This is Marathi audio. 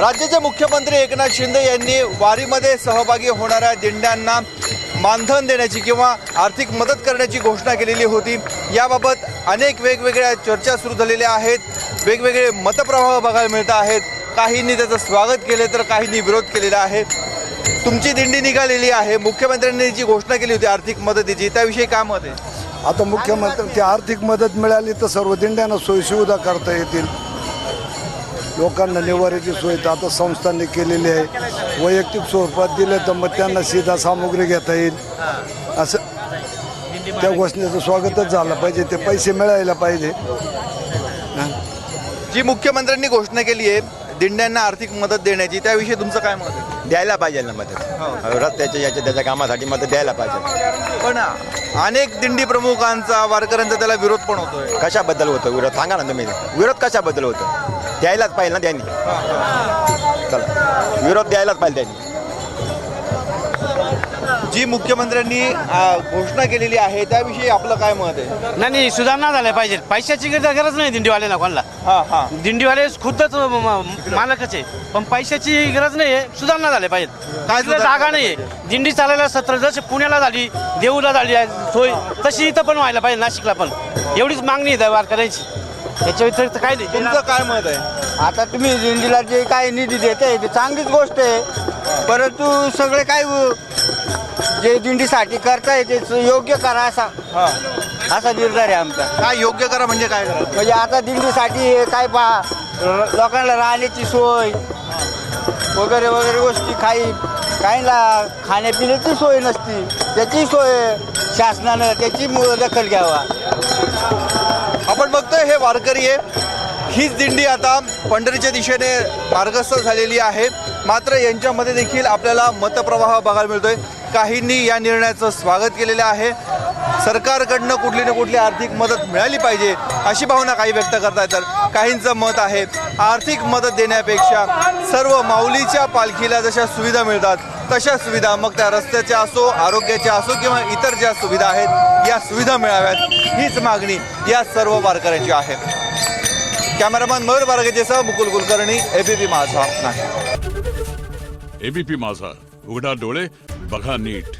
राज्याचे मुख्यमंत्री एकनाथ शिंदे यांनी वारीमध्ये सहभागी होणाऱ्या दिंड्यांना मानधन देण्याची किंवा आर्थिक मदत करण्याची घोषणा केलेली होती। याबाबत अनेक वेगवेगळ्या चर्चा सुरू झालेल्या आहेत, वेगवेगळे मतप्रवाह बघायला मिळत आहेत। काहींनी त्याचं स्वागत केले तर काहींनी विरोध केलेला आहे। तुमची दिंडी निघालेली आहे, मुख्यमंत्र्यांनी जी घोषणा केली होती आर्थिक मदतीची, त्याविषयी काय मत आहे? आता मुख्यमंत्र्यांची आर्थिक मदत मिळाली तर सर्व दिंड्यांना सोयीसुविधा करता येतील, लोकांना निवाऱ्याची सोय तर आता संस्थांनी केलेली आहे। वैयक्तिक स्वरूपात दिलं तर मग त्यांना सीधा सामुग्री घेता येईल, असं त्या घोषणेचं स्वागतच झालं पाहिजे, ते पैसे मिळायला पाहिजे। जी मुख्यमंत्र्यांनी घोषणा केली आहे दिंड्यांना आर्थिक मदत देण्याची, त्याविषयी तुमचं काय मत आहे? द्यायला पाहिजे ना मदत, रस्त्याच्या याच्या त्याच्या कामासाठी मदत द्यायला पाहिजे। पण अनेक दिंडी प्रमुखांचा वारकऱ्यांचा त्याला विरोध पण होतोय। कशाबद्दल होतो विरोध सांगा ना तुम्ही, विरोध कशाबद्दल होतो? द्यायलाच पाहिजे ना त्यांनी, चला विरोध द्यायलाच पाहिजे त्यांनी। जी मुख्यमंत्र्यांनी घोषणा केलेली आहे त्याविषयी आपलं काय मत आहे? नाही, सुधारणा झाल्या पाहिजे। पैशाची गरज नाही दिंडीवाल्याला, कोणाला। दिंडीवाले खुदच मालकच आहे, पण पैशाची गरज नाही आहे, सुधारणा झाल्या पाहिजेत। काय जागा नाही आहे दिंडी चालायला, 17 जसे पुण्याला झाली, देऊला झाली सोय, तशी इथं पण व्हायला पाहिजे, नाशिकला पण। एवढीच मागणी आहे वारकऱ्यांची, याच्या व्यतिरिक्त काय नाही। तुमचं काय मत आहे? आता तुम्ही दिंडीला जे काय निधी देते ते चांगलीच गोष्ट आहे, परंतु सगळे काय जे दिंडीसाठी करताय ते योग्य करा, असा निर्धार आहे आमचा। काय योग्य करा म्हणजे काय करा? म्हणजे आता दिंडीसाठी काय लोकांना राहण्याची सोय वगैरे वगैरे गोष्टी, काहींना खाण्यापिण्याची सोय नसती, त्याची सोय शासनानं त्याची दखल घ्यावा। आपण बघतोय हे वारकरी आहे, हीच दिंडी आता पंढरीच्या दिशेने मार्गस्थ झालेली आहे। मात्र यांच्यामध्ये देखील आपल्याला मतप्रवाह बघायला मिळतोय। काहींनी या निर्णयाचं स्वागत केलेलं आहे, सरकारकडनं कुठली ना कुठली आर्थिक मदत मिळाली पाहिजे अशी भावना काही व्यक्त करतायत। तर काहींचं मत आहे आर्थिक मदत देण्यापेक्षा सर्व माऊलीच्या पालखीला जशा सुविधा मिळतात तशा सुविधा, मग त्या रस्त्याच्या असो, आरोग्याच्या असो किंवा इतर ज्या सुविधा आहेत या सुविधा मिळाव्यात, हीच मागणी या सर्व वारकऱ्यांची आहे। कॅमेरामॅन मयूर बारगेसह मुकुल कुलकर्णी, एबीपी माझा, नाशिक। एबीपी माझा, उघडा डोळे बघा नीट।